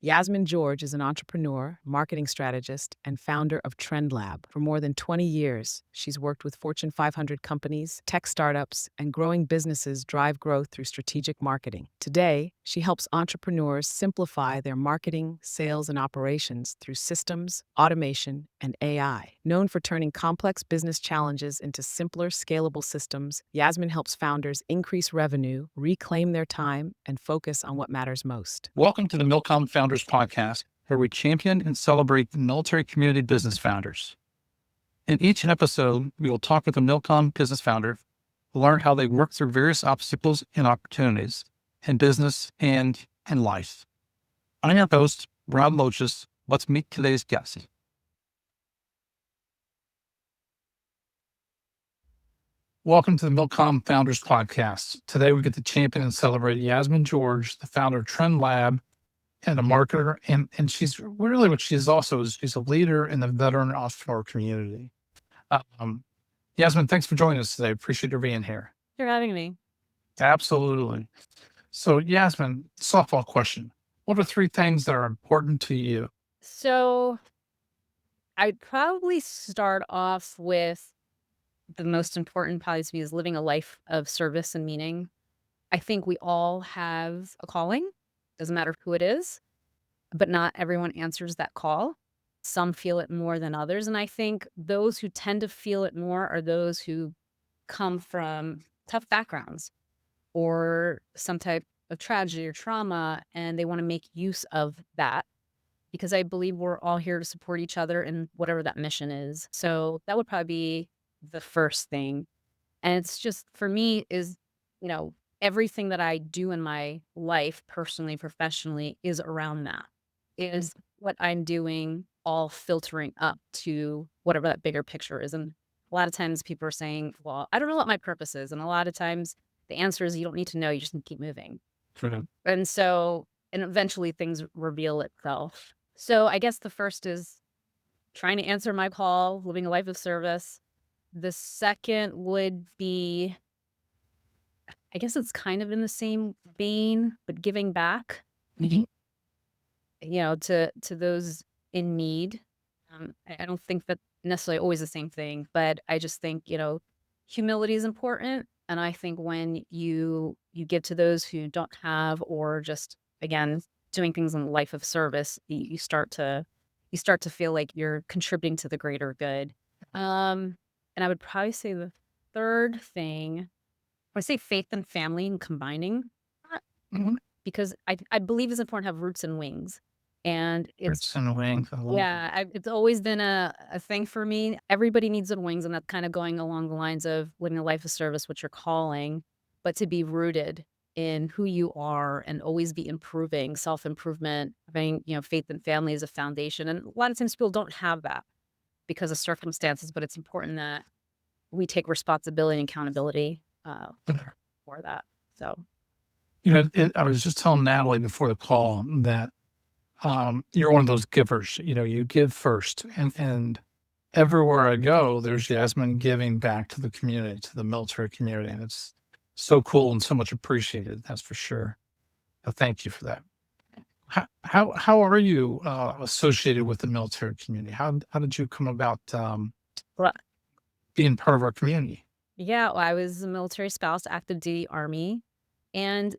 Yasmin George is an entrepreneur, marketing strategist, and founder of TrendLab. For more than 20 years, she's worked with Fortune 500 companies, tech startups, and growing businesses drive growth through strategic marketing. Today, she helps entrepreneurs simplify their marketing, sales, and operations through systems, automation, and AI. Known for turning complex business challenges into simpler, scalable systems, Yasmin helps founders increase revenue, reclaim their time, and focus on what matters most. Welcome to the MilCom Founders Podcast, where we champion and celebrate the military community business founders. In each episode, we will talk with a MilCom business founder, learn how they work through various obstacles and opportunities in business and in life. I'm your host, Rob Loches. Let's meet today's guest. Welcome to the MilCom Founders Podcast. Today, we get to champion and celebrate Yasmin George, the founder of TrendLab, and a marketer, and she's really what she is also is she's a leader in the veteran entrepreneur community. Yasmin, thanks for joining us today. Appreciate you being here. For having me. Absolutely. So, Yasmin, softball question: what are three things that are important to you? So I'd probably start off with the most important probably to me is living a life of service and meaning. I think we all have a calling, doesn't matter who it is, but not everyone answers that call. Some feel it more than others. And I think those who tend to feel it more are those who come from tough backgrounds or some type of tragedy or trauma, and they want to make use of that because I believe we're all here to support each other in whatever that mission is. So that would probably be the first thing. And it's just, for me, is, everything that I do in my life, personally, professionally, is around that. Is what I'm doing all filtering up to whatever that bigger picture is. And a lot of times people are saying, well, I don't know what my purpose is. And a lot of times the answer is you don't need to know, you just need to keep moving. True. And eventually things reveal itself. So I guess the first is trying to answer my call, living a life of service. The second would be, I guess it's kind of in the same vein, but giving back, Mhm. to those in need. I don't think that necessarily always the same thing, but I just think, humility is important. And I think when you give to those who don't have, or just, again, doing things in the life of service, you start to feel like you're contributing to the greater good. And I would probably say the third thing, I say faith and family and combining that, Mhm. because I believe it's important to have roots and wings. And It's in a wing. it's always been a thing for me. Everybody needs their wings, and that's kind of going along the lines of living a life of service, which you're calling, but to be rooted in who you are and always be improving, self-improvement, having, faith and family as a foundation. And a lot of times people don't have that because of circumstances, but it's important that we take responsibility and accountability for that. So I was just telling Natalie before the call that you're one of those givers. You give first, and everywhere I go, there's Yasmin giving back to the community, to the military community, and it's so cool and so much appreciated. That's for sure. Thank you for that. How are you associated with the military community? How did you come about well, being part of our community? yeah, well, I was a military spouse, active duty Army. And,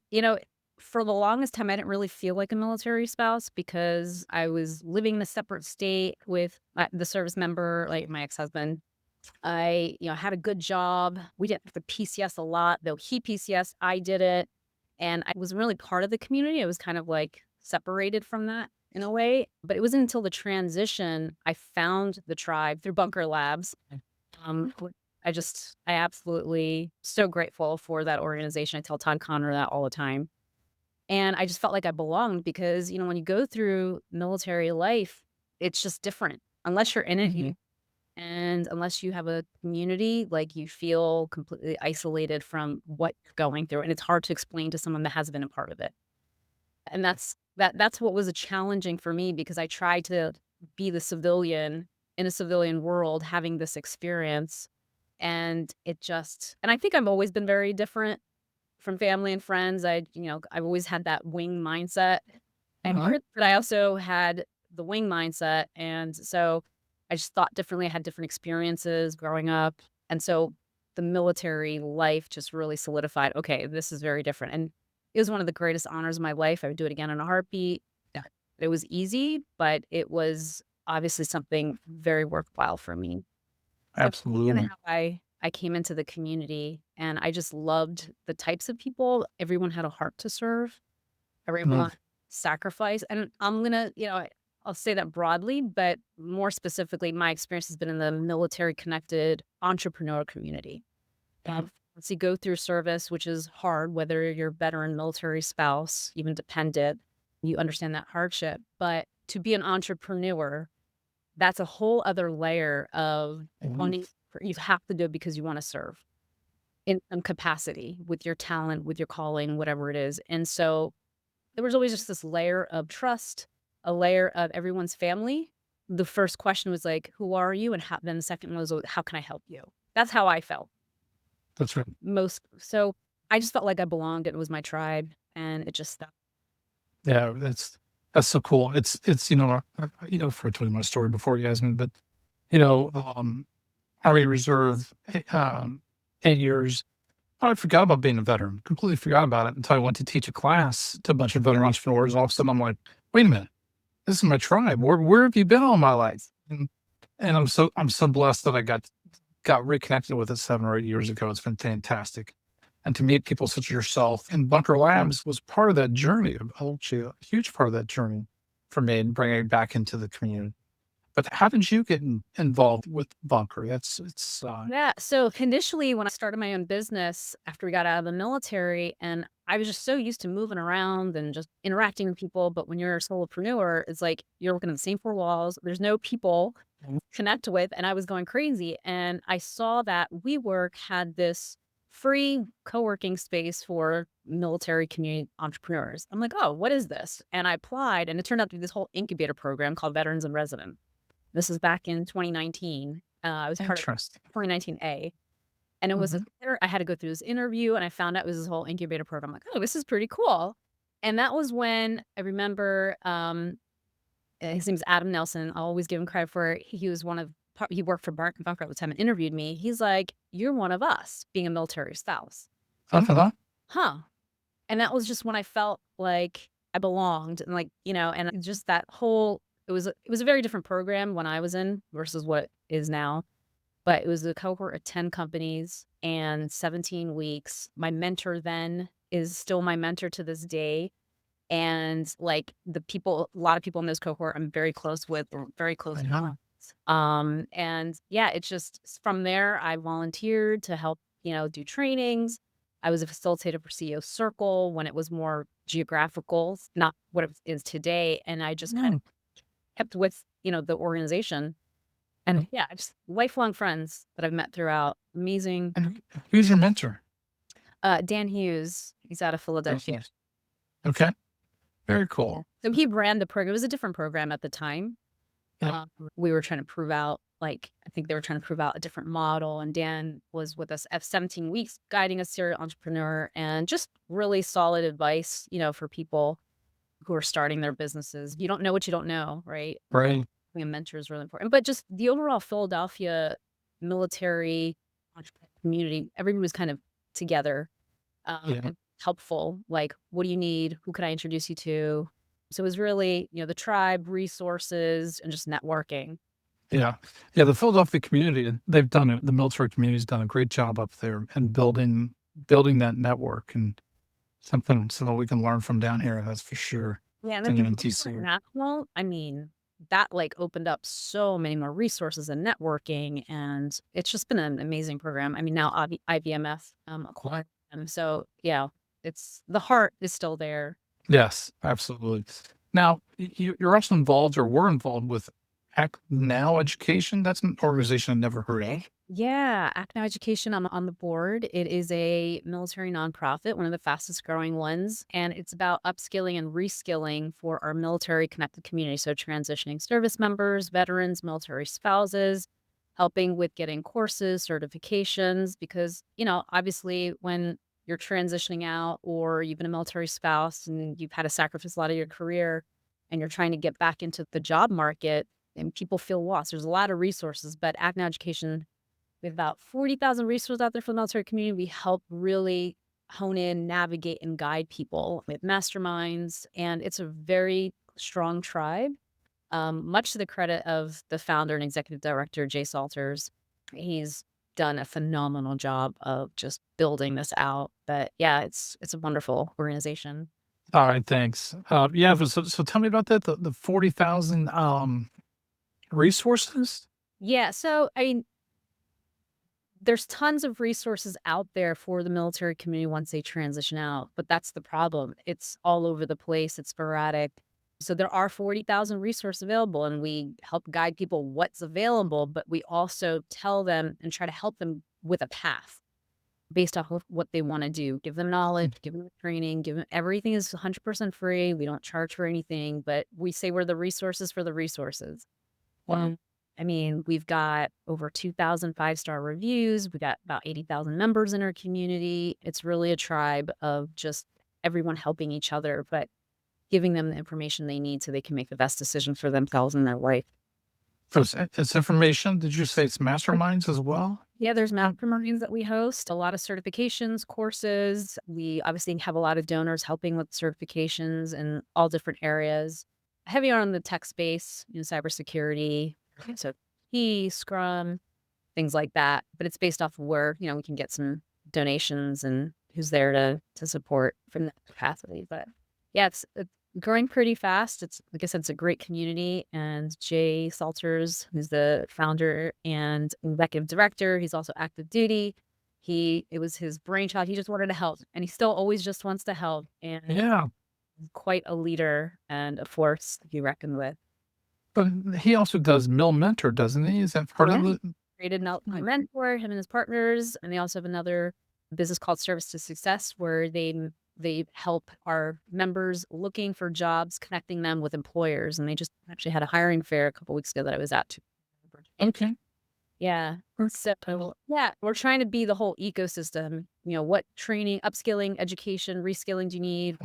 for the longest time, I didn't really feel like a military spouse because I was living in a separate state with the service member, like my ex-husband. I, had a good job. We didn't have to PCS a lot, though he PCS, I did it. And I wasn't really part of the community. I was kind of like separated from that in a way. But it wasn't until the transition I found the tribe through Bunker Labs. Um, I absolutely so grateful for that organization. I tell Todd Connor that all the time. And I just felt like I belonged because, when you go through military life, it's just different. Unless you're in it, and unless you have a community, like, you feel completely isolated from what you're going through. And it's hard to explain to someone that hasn't been a part of it. And that's what was challenging for me, because I tried to be the civilian in a civilian world having this experience. And I think I've always been very different from family and friends. I've always had that wing mindset. Uh-huh. But I also had the wing mindset, and so I just thought differently. I had different experiences growing up, and so the military life just really solidified, okay, this is very different, and it was one of the greatest honors of my life. I would do it again in a heartbeat. Yeah. It was easy, but it was obviously something very worthwhile for me. So kind of Absolutely. how I came into the community, and I just loved the types of people. Everyone had a heart to serve. Mhm. Everyone sacrifice, and I'm gonna, I'll say that broadly, but more specifically, my experience has been in the military connected entrepreneur community. Once you go through service, which is hard, whether you're veteran, military spouse, even dependent, you understand that hardship. But to be an entrepreneur, that's a whole other layer of Mhm. wanting. You have to do it because you want to serve in some capacity with your talent, with your calling, whatever it is. And so there was always just this layer of trust, a layer of everyone's family. The first question was like, "Who are you?" And then the second was, "How can I help you?" That's how I felt That's right. most. So I just felt like I belonged. It was my tribe, and it just stuck. Yeah, that's so cool. It's before I told you my story before, Yasmin, but you know, Army Reserve, 8 years. I forgot about being a veteran. Completely forgot about it until I went to teach a class to a bunch of veteran entrepreneurs. All of a sudden, I'm like, wait a minute, this is my tribe. Where have you been all my life? And I'm so blessed that I got reconnected with it 7 or 8 years ago. It's been fantastic. And to meet people such as yourself and Bunker Labs was part of that journey, actually a huge part of that journey for me and bringing it back into the community. But how did you get involved with Bunker? Yeah. So initially, when I started my own business after we got out of the military, and I was just so used to moving around and just interacting with people. But when you're a solopreneur, it's like you're working in the same four walls. There's no people Mhm. connect with, and I was going crazy. And I saw that WeWork had this free co-working space for military community entrepreneurs. I'm like, oh, what is this? And I applied, and it turned out to be this whole incubator program called Veterans in Residence. This is back in 2019. I was part of Interesting. 2019A, and it was Mhm. I had to go through this interview, and I found out it was this whole incubator program. I'm like, oh, this is pretty cool. And that was when I remember, his name's Adam Nelson. I'll always give him credit for it. He was he worked for Bunker at the time and interviewed me. He's like, "You're one of us," being a military spouse. Uh-huh. Huh. And that was just when I felt like I belonged, and and just that whole it was a very different program when I was in versus what it is now. But it was a cohort of 10 companies and 17 weeks. My mentor then is still my mentor to this day. And like a lot of people in this cohort I'm very close with, or very close Yeah. friends. And yeah, it's just from there I volunteered to help, do trainings. I was a facilitator for CEO Circle when it was more geographical, not what it is today. And I just kind of Mm. kept with, the organization. And yeah, just lifelong friends that I've met throughout. Amazing. And who's your mentor? Dan Hughes, he's out of Philadelphia. Okay. Very Yeah. cool. So he ran the program. It was a different program at the time. Yeah. We were trying to prove out, I think they were trying to prove out a different model. And Dan was with us at 17 weeks, guiding a serial entrepreneur and just really solid advice, for people who are starting their businesses. You don't know what you don't know, right? Right. Having a mentor is really important. But just the overall Philadelphia military entrepreneur community, everyone was kind of together, Yeah. and helpful. Like, what do you need? Who can I introduce you to? So it was really, the tribe, resources, and just networking. Yeah. Yeah. The Philadelphia community, they've done it. The military community's done a great job up there and building that network and something we can learn from down here. That's for sure. Yeah, and then Thinking because in it's DC. international, I mean, that opened up so many more resources and networking, and it's just been an amazing program. I mean, now IVMF acquired them, so yeah, it's the heart is still there. Yes, absolutely. Now, you're also involved or were involved with Act Now Education. That's an organization I never heard of. Yeah, Act Now Education, I'm on the board. It is a military nonprofit, one of the fastest growing ones, and it's about upskilling and reskilling for our military connected community. So transitioning service members, veterans, military spouses, helping with getting courses, certifications, because, obviously when you're transitioning out or you've been a military spouse and you've had to sacrifice a lot of your career, and you're trying to get back into the job market and people feel lost. There's a lot of resources, but Acton Education, we have about 40,000 resources out there for the military community. We help really hone in, navigate, and guide people with masterminds, and it's a very strong tribe. Much to the credit of the founder and executive director, Jay Salters. He's done a phenomenal job of just building this out. But yeah, it's a wonderful organization. All right, thanks. Yeah, so tell me about that. The 40,000 resources. Yeah, so I mean, there's tons of resources out there for the military community once they transition out, but that's the problem. It's all over the place. It's sporadic. So there are 40,000 resources available, and we help guide people what's available, but we also tell them and try to help them with a path based off of what they want to do. Give them knowledge, give them training, give them everything is 100% free. We don't charge for anything, but we say we're the resources for the resources. Wow. I mean, we've got over 2,000 five-star reviews. We got about 80,000 members in our community. It's really a tribe of just everyone helping each other, but giving them the information they need so they can make the best decision for themselves and their life. So it's information. Did you say it's masterminds as well? Yeah, there's masterminds that we host, a lot of certifications, courses. We obviously have a lot of donors helping with certifications in all different areas. Heavy on the tech space, cybersecurity, so Scrum, things like that. But it's based off of where, we can get some donations and who's there to support from that capacity. But yeah, it's growing pretty fast. It's, like I said, it's a great community. And Jay Salters, who's the founder and executive director, he's also active duty. It was his brainchild. He just wanted to help, and he still always just wants to help. And Yeah, quite a leader and a force to be reckoned with. but he also does Mill Mentor, doesn't he? Is that part of Yeah. it? Created my mentor, him and his partners, and they also have another business called Service to Success, where they help our members looking for jobs, connecting them with employers. And they just actually had a hiring fair a couple weeks ago that I was at too. Okay. Yeah. So yeah, we're trying to be the whole ecosystem. What training, upskilling, education, reskilling do you need?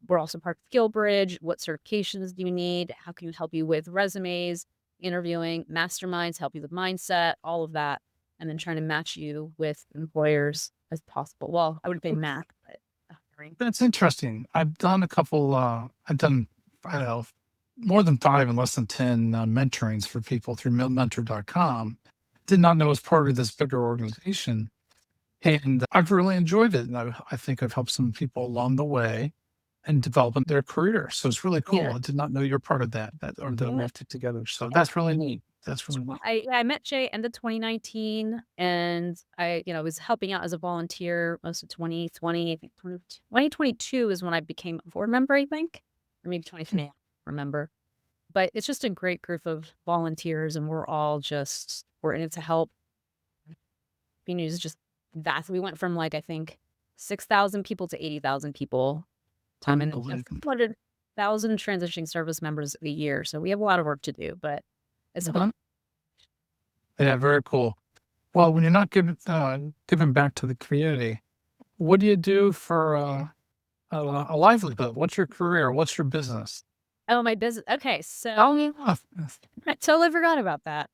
We're also part of SkillBridge. What certifications do you need? How can we help you with resumes, interviewing, masterminds, help you with mindset, all of that, and then trying to match you with employers as possible. Well, I wouldn't say match, but hiring. That's interesting. I've done a couple. I've done, I don't know, more than 5 and less than 10 mentorings for people through millmentor.com. Did not know it was part of this bigger organization, and I've really enjoyed it. And I think I've helped some people along the way and developing their career. So it's really cool. Yeah. I did not know you're part of that or that we have to together. So that's really neat. That's really neat. I met Jay end of 2019, and I was helping out as a volunteer most of 2020. I think 2022 is when I became a board member, I think, or maybe 2020. I don't remember. But it's just a great group of volunteers, and we're in it to help. News is just vast. We went from I think 6,000 people to 80,000 people. And 100,000 transitioning service members a year. So we have a lot of work to do, but it's fun. Yeah, very cool. Well, when you're not giving back to the community, what do you do for a livelihood? What's your career? What's your business? Oh, my business. Okay, so Oh, I totally forgot about that.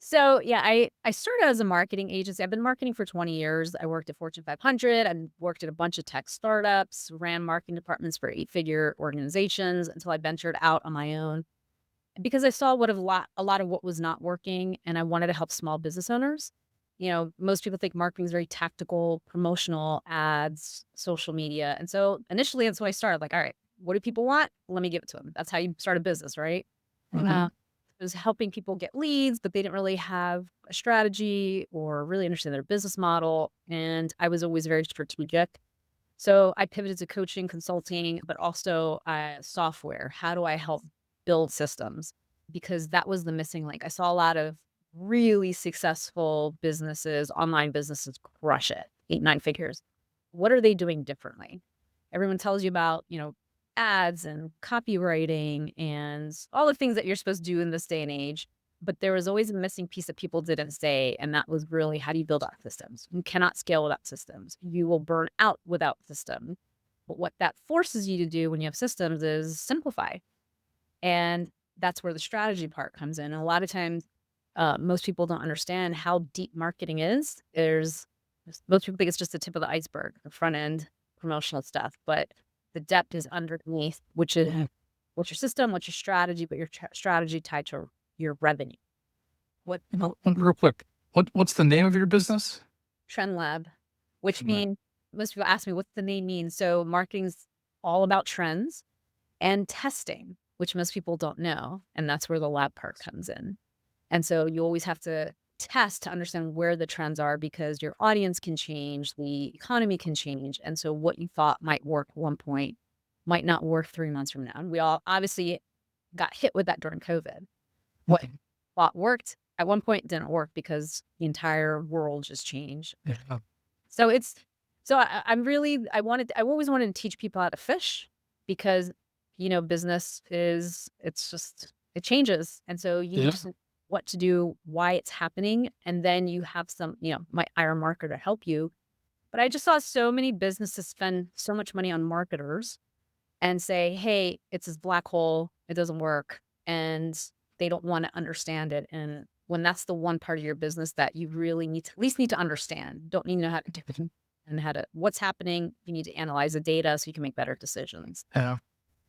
So yeah, I started as a marketing agency. I've been marketing for 20 years. I worked at Fortune 500 and worked at a bunch of tech startups, ran marketing departments for 8-figure organizations until I ventured out on my own because I saw a lot of what was not working, and I wanted to help small business owners. Most people think marketing is very tactical, promotional, ads, social media. And so initially that's why I started all right, what do people want? Let me give it to them. That's how you start a business, right? It was helping people get leads, but they didn't really have a strategy or really understand their business model. And I was always very strategic. So I pivoted to coaching, consulting, but also software. How do I help build systems? Because that was the missing link. I saw a lot of really successful businesses, online businesses crush it, 8, 9 figures. What are they doing differently? Everyone tells you about, ads and copywriting and all the things that you're supposed to do in this day and age. But there was always a missing piece that people didn't say. And that was really, how do you build out systems? You cannot scale without systems. You will burn out without systems. But what that forces you to do when you have systems is simplify. And that's where the strategy part comes in. And a lot of times, most people don't understand how deep marketing is. Most people think it's just the tip of the iceberg, the front end promotional stuff, but the depth is underneath, which is what's your system, what's your strategy, but your strategy tied to your revenue. What Real quick, what's the name of your business? TrendLab, which Right. means most people ask me what's the name mean. So marketing's all about trends and testing, which most people don't know, and that's where the lab part comes in. And so you always have to test to understand where the trends are because your audience can change, the economy can change. And so what you thought might work at one point might not work 3 months from now. And we all obviously got hit with that during COVID. What thought worked at one point didn't work because the entire world just changed. Yeah. So I always wanted to teach people how to fish because, business it changes. And so you Yeah. need to know what to do, why it's happening. And then you have my IR marketer to help you. But I just saw so many businesses spend so much money on marketers and say, hey, it's this black hole. It doesn't work. And they don't want to understand it. And when that's the one part of your business that you really need to understand, don't need to know how to do it and what's happening. You need to analyze the data so you can make better decisions. Yeah.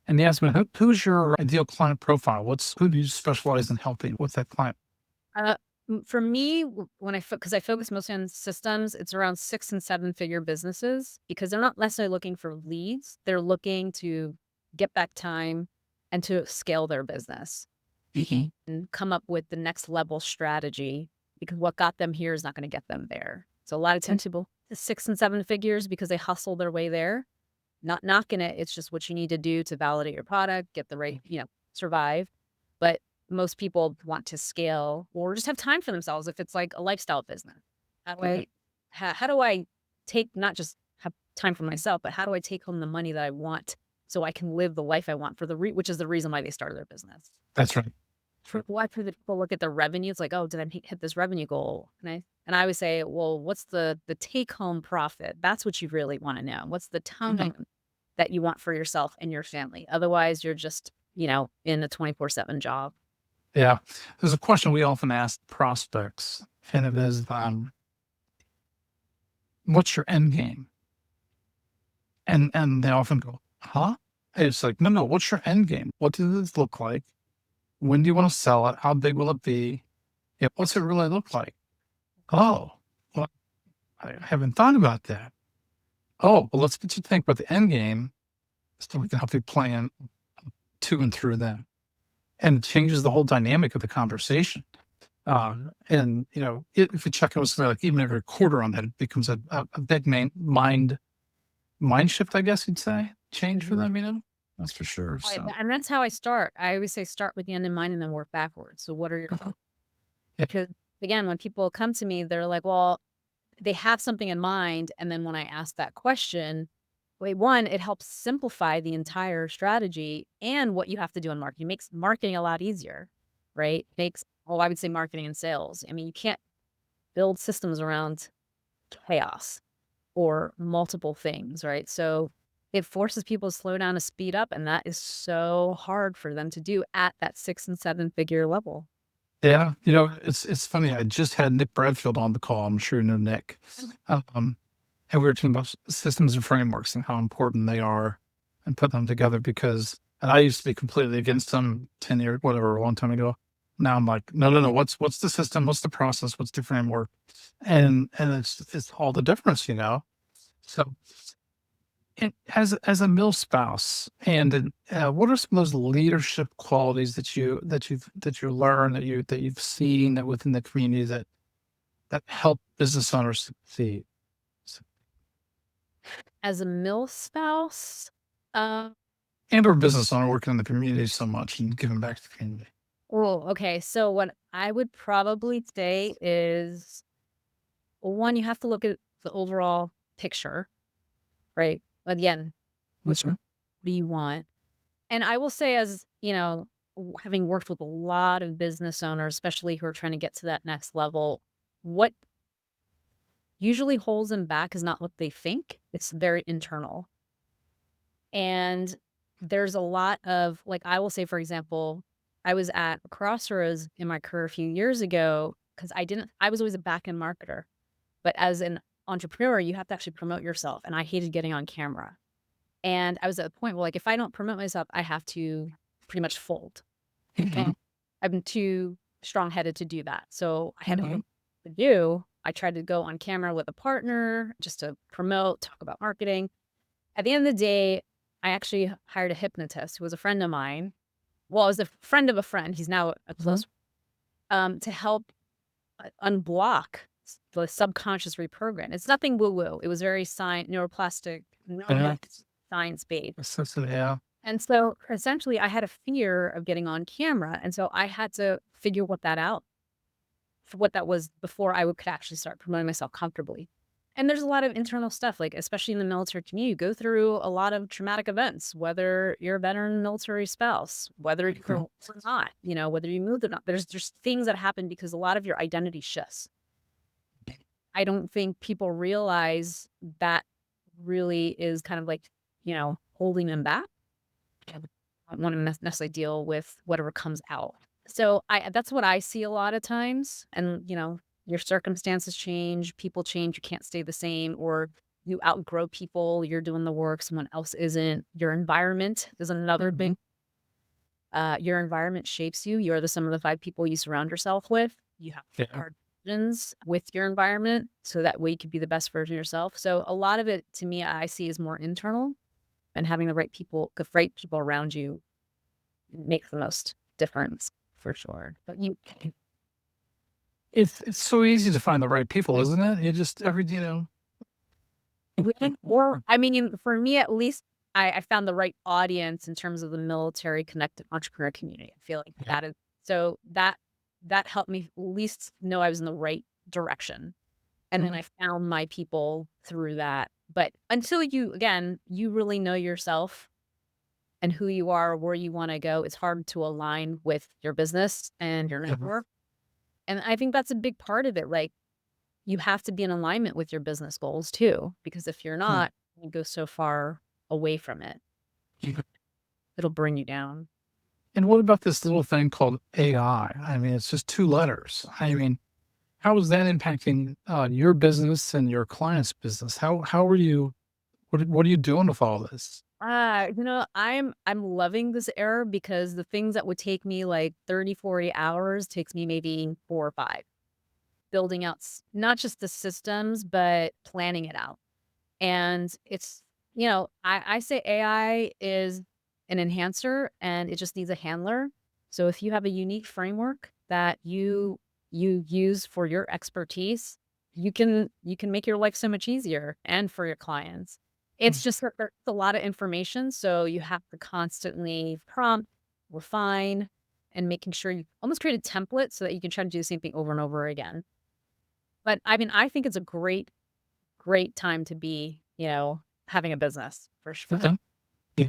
And Yasmin, who's your ideal client profile? Who do you specialize in helping? What's that client? Uh, for me, when because I focus mostly on systems, it's around 6 and 7 figure businesses because they're not necessarily looking for leads. They're looking to get back time and to scale their business and come up with the next level strategy because what got them here is not going to get them there. So a lot of times people 6 and 7 figures because they hustle their way there. Not knocking it. It's just what you need to do to validate your product, get the right, survive. But most people want to scale or just have time for themselves if it's like a lifestyle business. How do I take not just have time for myself, but how do I take home the money that I want so I can live the life I want which is the reason why they started their business. That's right. Why for the people look at the revenue? It's like, oh, did I hit this revenue goal? And I always say, well, what's the take home profit? That's what you really want to know. What's the time that you want for yourself and your family? Otherwise, you're just, in a 24/7 job. Yeah. There's a question we often ask prospects, and it is, what's your end game? And they often go, huh? It's like, no, what's your end game? What does this look like? When do you want to sell it? How big will it be? Yeah, what's it really look like? Oh, well, I haven't thought about that. Oh, well, let's get you to think about the end game so we can help you plan to and through that. And it changes the whole dynamic of the conversation. And if you check in with somebody like even every quarter on that, it becomes a big mind shift, I guess you'd say, change for them. That's for sure. So And that's how I start. I always say start with the end in mind and then work backwards. So what are your Yeah. because again, when people come to me, they're like, well, they have something in mind. And then when I ask that question, it helps simplify the entire strategy and what you have to do in marketing. It makes marketing a lot easier, right? I would say marketing and sales. I mean, you can't build systems around chaos or multiple things, right? So it forces people to slow down to speed up. And that is so hard for them to do at that 6 and 7 figure level. yeah, it's funny. I just had Nick Bradfield on the call. I'm sure you know Nick. And we were talking about systems and frameworks and how important they are and put them together and I used to be completely against them 10 years, whatever, a long time ago. Now I'm like, no. What's the system? What's the process? What's the framework? And it's all the difference. So as a mill spouse, and what are some of those leadership qualities that you learn that you've seen that within the community that help business owners succeed? As a mill spouse, uh, And or business owner working in the community so much and giving back to the community. okay. So what I would probably say is one, you have to look at the overall picture, right? Again, That's right. what do you want? And I will say, as having worked with a lot of business owners, especially who are trying to get to that next level, what usually holds them back is not what they think, it's very internal. And there's a lot of, like, I will say, for example, I was at a crossroads in my career a few years ago because I was always a back end marketer. But as an entrepreneur, you have to actually promote yourself. And I hated getting on camera. And I was at a point where, like, if I don't promote myself, I have to pretty much fold. And I'm too strong headed to do that. So I had to do. I tried to go on camera with a partner just to promote, talk about marketing. At the end of the day, I actually hired a hypnotist who was a friend of mine. Well, I was a friend of a friend. He's now a close to help unblock the subconscious reprogram. It's nothing woo-woo. It was very neuroplastic, science based. Yeah. And so essentially I had a fear of getting on camera. And so I had to figure what that out for what that was before could actually start promoting myself comfortably. And there's a lot of internal stuff, like especially in the military community, you go through a lot of traumatic events, whether you're a veteran military spouse, whether you're or not, whether you moved or not. There's just things that happen because a lot of your identity shifts. I don't think people realize that really is kind of like, holding them back. I don't want to necessarily deal with whatever comes out. So that's what I see a lot of times. And, your circumstances change, people change, you can't stay the same, or you outgrow people, you're doing the work, someone else isn't. Your environment is another big. Your environment shapes you. You're the sum of the 5 people you surround yourself with. You have to make hard decisions with your environment so that way you can be the best version of yourself. So a lot of it, to me, I see as more internal, and having the right people around you makes the most difference for sure. But It's so easy to find the right people, isn't it? You just or I mean, for me at least, I found the right audience in terms of the military connected entrepreneur community. I feel like that is so that helped me at least know I was in the right direction. And then I found my people through that. But until you really know yourself and who you are, where you want to go, it's hard to align with your business and your network. And I think that's a big part of it. Like, you have to be in alignment with your business goals too, because if you're not, you go so far away from it. It'll bring you down. And what about this little thing called AI? I mean, it's just 2 letters. I mean, how is that impacting your business and your client's business? How are you? What are you doing with all this? I'm loving this era because the things that would take me like 30, 40 hours takes me maybe 4 or 5. Building out not just the systems, but planning it out. And it's, I say AI is an enhancer and it just needs a handler. So if you have a unique framework that you use for your expertise, you can make your life so much easier and for your clients. It's just that there's a lot of information. So you have to constantly prompt, refine, and making sure you almost create a template so that you can try to do the same thing over and over again. But I mean, I think it's a great time to be, having a business for sure. Yeah.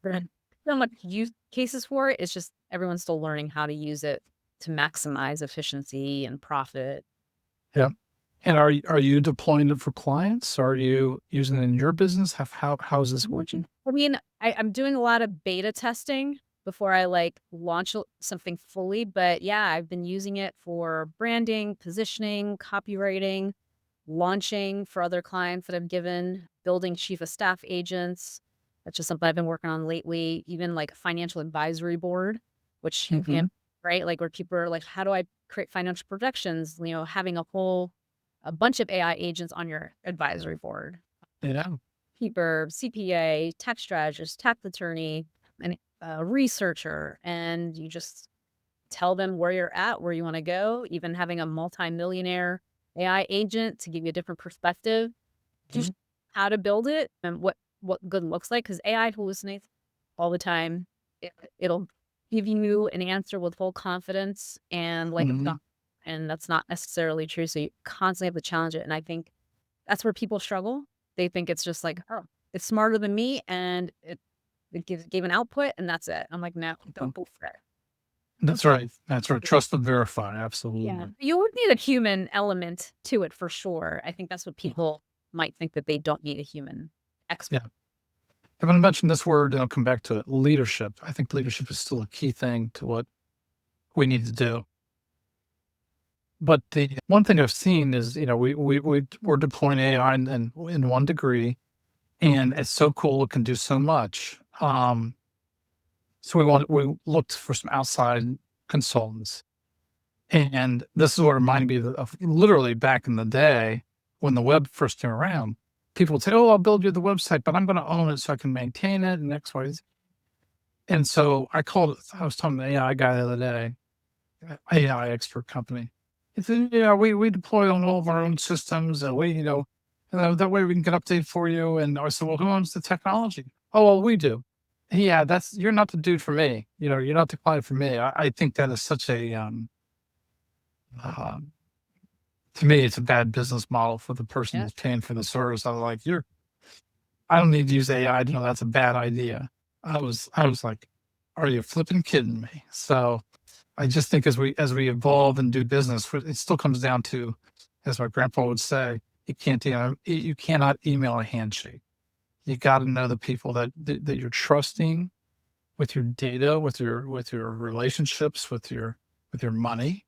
There's so much use cases for it. It's just everyone's still learning how to use it to maximize efficiency and profit. Yeah. And are you deploying it for clients? Are you using it in your business? How is this working? I mean, I'm doing a lot of beta testing before I launch something fully. But yeah, I've been using it for branding, positioning, copywriting, launching for other clients that I've given, building chief of staff agents. That's just something I've been working on lately. Even like a financial advisory board, which right, like where people are like, how do I create financial projections? Having a bunch of AI agents on your advisory board. Yeah. Keeper, CPA, tax strategist, tax attorney, and a researcher, and you just tell them where you're at, where you want to go. Even having a multi-millionaire AI agent to give you a different perspective, just how to build it and what good looks like. Because AI hallucinates all the time. It'll give you an answer with full confidence and and that's not necessarily true. So you constantly have to challenge it. And I think that's where people struggle. They think it's just like, oh, it's smarter than me and it gave an output and that's it. I'm like, no, don't go for it. That's right. That's right. Trust and verify. Absolutely. Yeah. You would need a human element to it for sure. I think that's what people might think, that they don't need a human expert. Yeah. I'm going to mention this word and I'll come back to it. Leadership. I think leadership is still a key thing to what we need to do. But the one thing I've seen is, we're deploying AI in one degree, and it's so cool. It can do so much. So we looked for some outside consultants, and this is what reminded me of literally back in the day when the web first came around. People would say, "Oh, I'll build you the website, but I'm going to own it so I can maintain it and X, Y, Z." And so I was talking to the AI guy the other day, AI expert company. He said, "Yeah, we deploy on all of our own systems, and that way we can get update for you." And I said, "Well, who owns the technology?" "Oh, well, we do." Yeah, you're not the dude for me. You're not the client for me. I think that is such a uh, to me, it's a bad business model for the person Yeah. who's paying for the service. I was like, I don't need to use AI to know that's a bad idea. I was like, are you flipping kidding me? So I just think as we evolve and do business, it still comes down to, as my grandpa would say, you cannot email a handshake. You got to know the people that you're trusting with your data, with your relationships, with your money,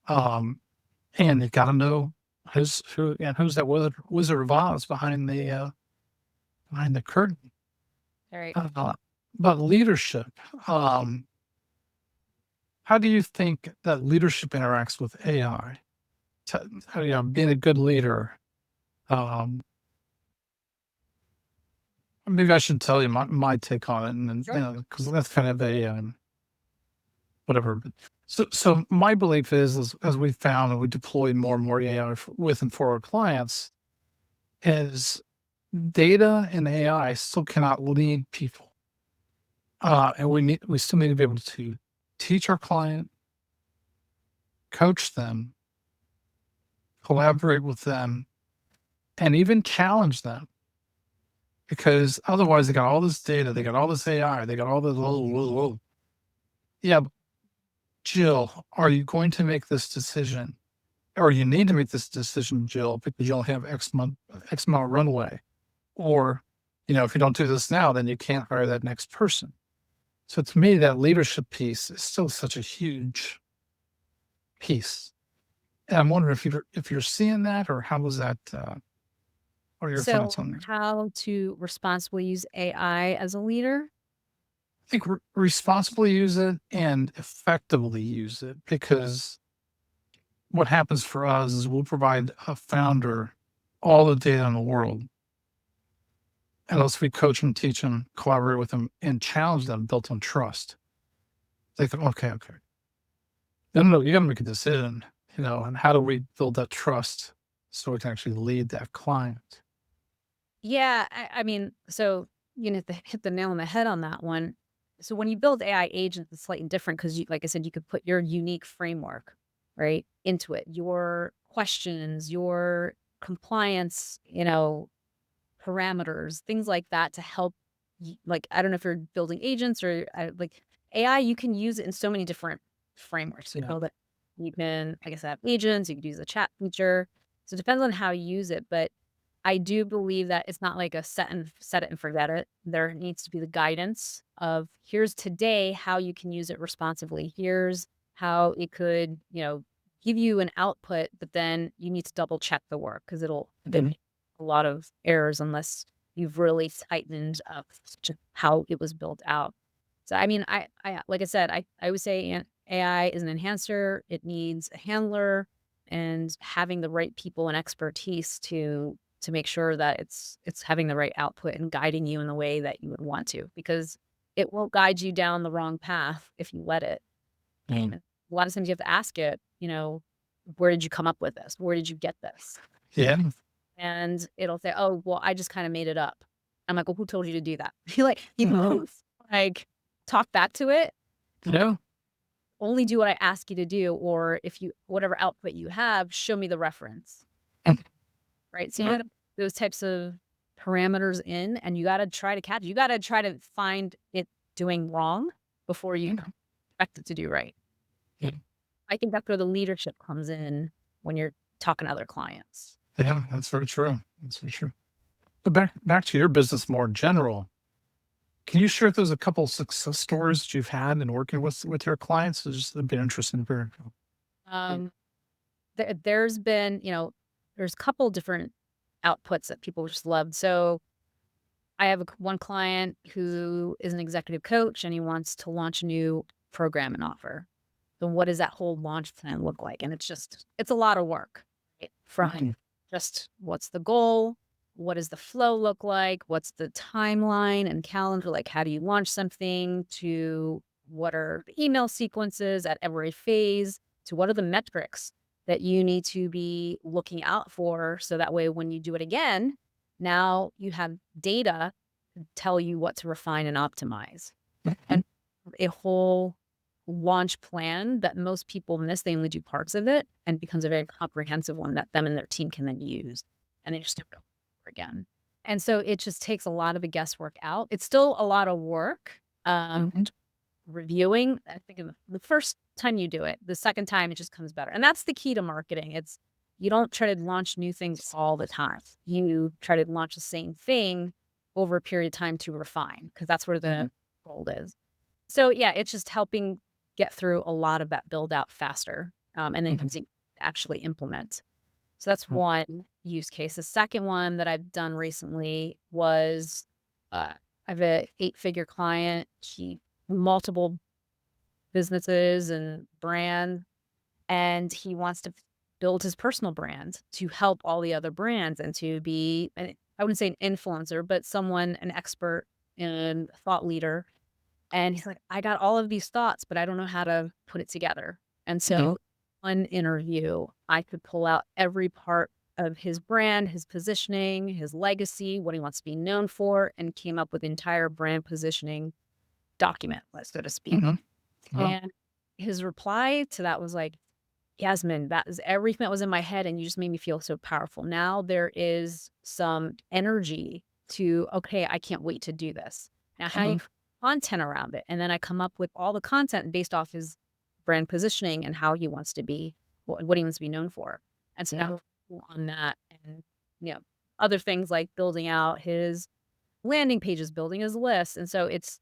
and you got to know who's that Wizard of Oz behind the curtain. All right. But leadership, how do you think that leadership interacts with AI? Being a good leader. Um, Maybe I should tell you my take on it, and Sure. because that's kind of a whatever. But so my belief is as we found and we deploy more and more AI with and for our clients, is data and AI still cannot lead people, and we still need to be able to teach our client, coach them, collaborate with them, and even challenge them. Because otherwise, they got all this data, they got all this AI, they got all this. Yeah, Jill, are you going to make this decision? Or you need to make this decision, Jill, because you'll have X amount runway. Or, if you don't do this now, then you can't hire that next person. So to me, that leadership piece is still such a huge piece. And I'm wondering if you're seeing that, or how was that? What are your So, thoughts on that? how to responsibly use AI as a leader? I think responsibly use it and effectively use it, because what happens for us is we'll provide a founder all the data in the world. Unless we coach them, teach them, collaborate with them, and challenge them built on trust. They think, okay. No, you got to make a decision, and how do we build that trust so we can actually lead that client? Yeah, I mean, so you know, hit the nail on the head on that one. So when you build AI agents, it's slightly different because like I said, you could put your unique framework, right, into it. Your questions, your compliance, parameters, things like that to help. Like, I don't know if you're building agents or like AI, you can use it in so many different frameworks. You Yeah. build it. You can, like I said, have agents. You could use the chat feature. So it depends on how you use it, but I do believe that it's not like a set it and forget it. There needs to be the guidance of here's today how you can use it responsibly. Here's how it could, give you an output, but then you need to double check the work because it'll make a lot of errors unless you've really tightened up just how it was built out. So I mean, I like I said, I would say AI is an enhancer. It needs a handler and having the right people and expertise to make sure that it's having the right output and guiding you in the way that you would want to, because it will guide you down the wrong path if you let it. Mm. And a lot of times you have to ask it, where did you come up with this? Where did you get this? Yeah. And it'll say, oh, well, I just kind of made it up. I'm like, well, who told you to do that? Like talk back to it. Yeah. Only do what I ask you to do, or if you whatever output you have, show me the reference. Mm. Right? So you gotta put those types of parameters in, and you gotta try to catch it. You gotta try to find it doing wrong before you expect it to do right. Yeah. I think that's where the leadership comes in when you're talking to other clients. Yeah, that's very true. That's very true. But back to your business more in general. Can you share if there's a couple of success stories that you've had in working with your clients? It's just a bit interesting. Um, there's been, there's a couple different outputs that people just loved. So I have one client who is an executive coach and he wants to launch a new program and offer. So what does that whole launch plan look like? And it's a lot of work, right? From just what's the goal? What does the flow look like? What's the timeline and calendar? Like, how do you launch something to what are the email sequences at every phase to what are the metrics that you need to be looking out for? So that way, when you do it again, now you have data to tell you what to refine and optimize. And a whole launch plan that most people miss. They only do parts of it and it becomes a very comprehensive one that them and their team can then use. And they just do it over again. And so it just takes a lot of the guesswork out. It's still a lot of work. Reviewing, I think the first time you do it, the second time it just comes better. And that's the key to marketing. It's you don't try to launch new things all the time. You try to launch the same thing over a period of time to refine because that's where the goal is. So yeah, it's just helping get through a lot of that build out faster and then actually implement. So that's one use case. The second one that I've done recently was I have a 8-figure client. He multiple businesses and brand, and he wants to build his personal brand to help all the other brands and to be, I wouldn't say an influencer, but someone, an expert and thought leader. And he's like, I got all of these thoughts, but I don't know how to put it together. And so one interview, I could pull out every part of his brand, his positioning, his legacy, what he wants to be known for, and came up with the entire brand positioning document, so to speak. And his reply to that was like, Yasmin, that is everything that was in my head, and you just made me feel so powerful. Now there is some energy to, okay, I can't wait to do this. Now, how do you content around it? And then I come up with all the content based off his brand positioning and how he wants to be, what he wants to be known for. And so now on that, and other things like building out his landing pages, building his list. And so it's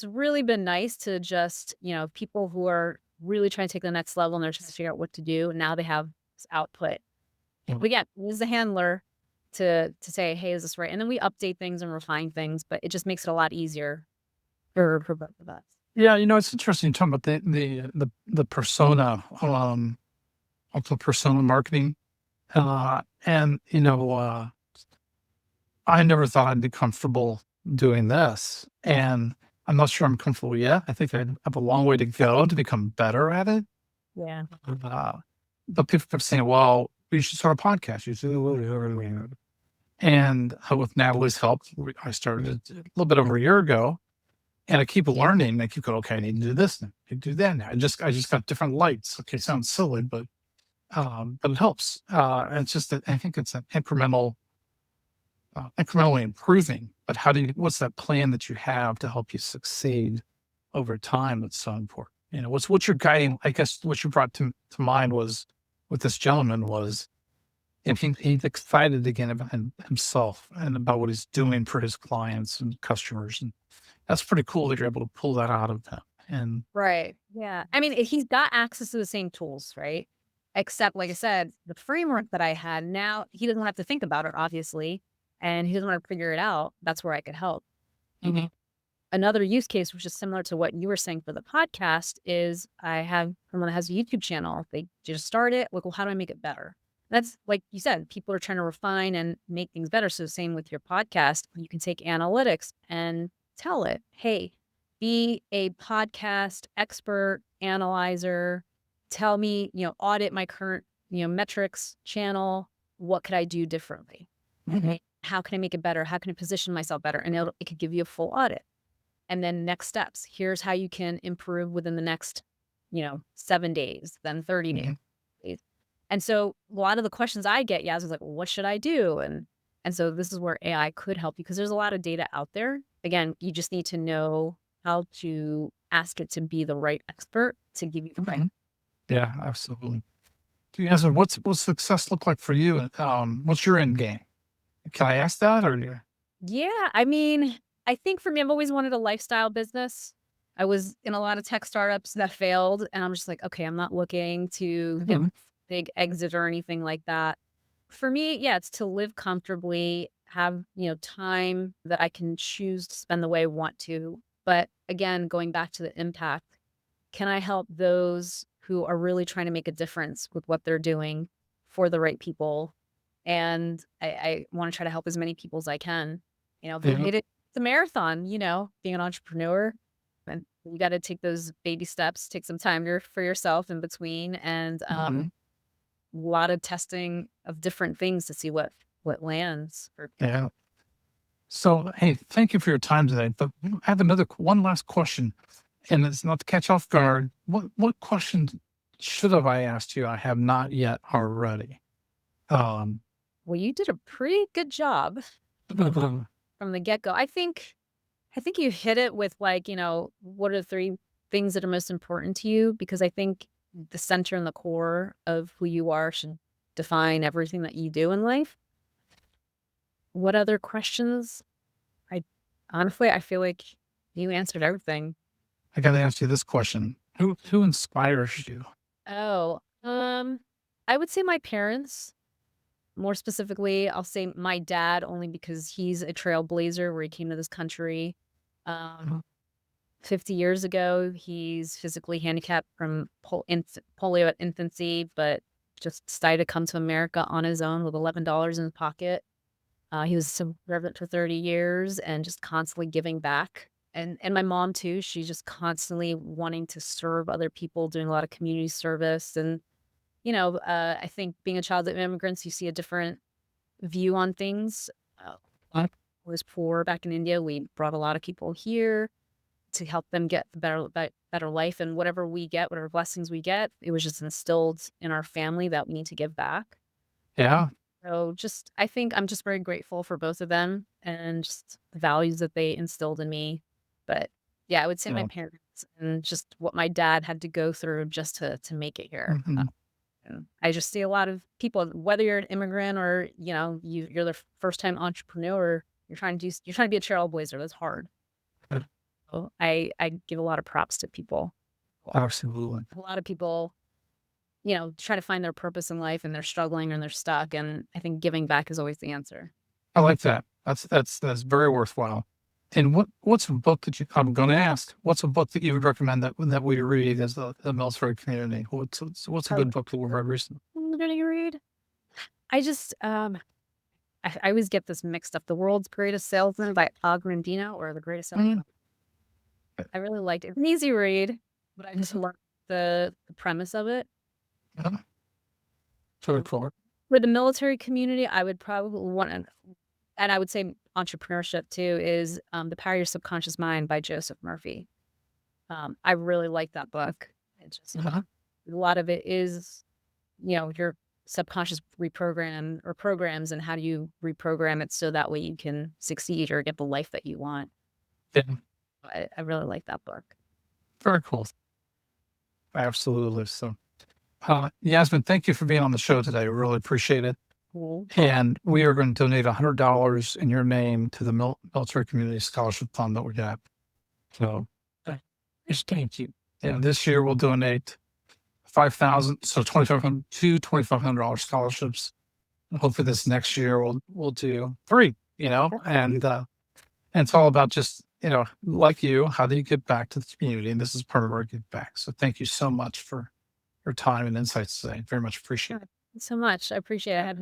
really been nice to just, people who are really trying to take the next level and they're trying to figure out what to do. And now they have this output. But again, use the handler to say, hey, is this right? And then we update things and refine things, but it just makes it a lot easier for both of us. Yeah, it's interesting talking about the persona, of the persona marketing. And I never thought I'd be comfortable doing this. And I'm not sure I'm comfortable yet. I think I have a long way to go to become better at it. Yeah. But people kept saying, well, you should start a podcast. You should. And with Natalie's help, I started a little bit over a year ago. And I keep learning. I keep going, okay, I need to do this now. I need to do that now. I just got different lights. Okay, sounds silly, but it helps. And it's just that I think it's an incrementally improving. But what's that plan that you have to help you succeed over time? That's so important. What's your guiding? I guess what you brought to mind was with this gentleman was, and he's excited again about himself and about what he's doing for his clients and customers, and that's pretty cool that you're able to pull that out of them. And right, yeah. I mean, he's got access to the same tools, right? Except, like I said, the framework that I had, now he doesn't have to think about it, obviously, and he doesn't want to figure it out. That's where I could help. Another use case, which is similar to what you were saying for the podcast, is I have someone that has a YouTube channel. They just start it. Like, well, how do I make it better? That's like you said, people are trying to refine and make things better. So same with your podcast, you can take analytics and tell it, hey, be a podcast expert, analyzer, tell me, audit my current, metrics channel. What could I do differently? How can I make it better? How can I position myself better? And it could give you a full audit. And then next steps, here's how you can improve within the next, 7 days, then 30 days. And so a lot of the questions I get, Yaz, is like, well, what should I do? And so this is where AI could help you because there's a lot of data out there. Again, you just need to know how to ask it to be the right expert to give you the right. Yeah, absolutely. So Yasmin, what's success look like for you? What's your end game? Can I ask that or? Yeah, I mean, I think for me, I've always wanted a lifestyle business. I was in a lot of tech startups that failed, and I'm just like, okay, I'm not looking to get Mhm. big exit or anything like that. For me, yeah, it's to live comfortably, have, time that I can choose to spend the way I want to. But again, going back to the impact, can I help those who are really trying to make a difference with what they're doing for the right people? And I want to try to help as many people as I can. Yeah. It's a marathon, being an entrepreneur. And you got to take those baby steps, take some time for yourself in between, and Mhm. a lot of testing of different things to see what lands for people. Yeah. So, hey, thank you for your time today. But I have one last question, and it's not to catch off guard. What questions should have I asked you? I have not yet already. Um, Well, you did a pretty good job from the get go. I think you hit it with like, what are the three things that are most important to you? Because I think the center and the core of who you are should define everything that you do in life. What other questions? I honestly, I feel like you answered everything. I got to ask you this question: Who inspires you? Oh, I would say my parents. More specifically, I'll say my dad only because he's a trailblazer where he came to this country. Mhm. Um, 50 years ago, he's physically handicapped from polio at infancy, but just decided to come to America on his own with $11 in his pocket. He was a servant for 30 years and just constantly giving back. And my mom too, she's just constantly wanting to serve other people, doing a lot of community service. And, I think being a child of immigrants, you see a different view on things. I was poor back in India. We brought a lot of people here to help them get the better life, and whatever we get, whatever blessings we get, it was just instilled in our family that we need to give back. Yeah. So just I think I'm just very grateful for both of them and just the values that they instilled in me. But yeah, I would say my Yeah. parents and just what my dad had to go through just to make it here. Mhm. And I just see a lot of people, whether you're an immigrant or you're the first time entrepreneur, you're trying to be a trailblazer. That's hard. So I give a lot of props to people. Absolutely. A lot of people, try to find their purpose in life and they're struggling and they're stuck. And I think giving back is always the answer. I like that. That's very worthwhile. And what's a book that I'm going to ask? What's a book that you would recommend that we read as the military community? What's a Oh, good book that we've read recently? what did you read? I just I always get this mixed up. The World's Greatest Salesman by Og Mandino or The Greatest Mm, Salesman. I really liked it. It's an easy read, but I just loved the premise of it. yeah, very cool. For the military community, I would probably want and I would say entrepreneurship too, is, The Power of Your Subconscious Mind by Joseph Murphy. I really like that book. It just Uh-huh. a lot of it is, your subconscious reprogram or programs and how do you reprogram it so that way you can succeed or get the life that you want. Yeah, I really like that book. very cool. Absolutely. So, Yasmin, thank you for being on the show today. Really appreciate it. Cool. And we are going to donate $100 in your name to the Military Community Scholarship Fund that we got. So, just thank you. And this year we'll donate 5,000, so 2,500, two $2,500 scholarships. And hopefully this next year we'll do three. And it's all about just like you, how do you give back to the community? And this is part of our give back. So thank you so much for your time and insights today. Very much appreciate Yeah, it. thanks so much. I appreciate it.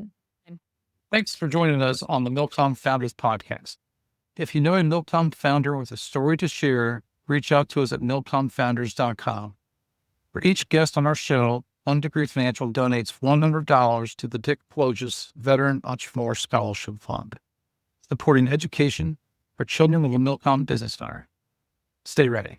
Thanks for joining us on the MilCom Founders Podcast. If you know a MilCom founder with a story to share, reach out to us at milcomfounders.com. For each guest on our show, One Degree Financial donates $100 to the Dick Ploges Veteran Entrepreneur Scholarship Fund, supporting education for children of a MilCom business owner. Stay ready.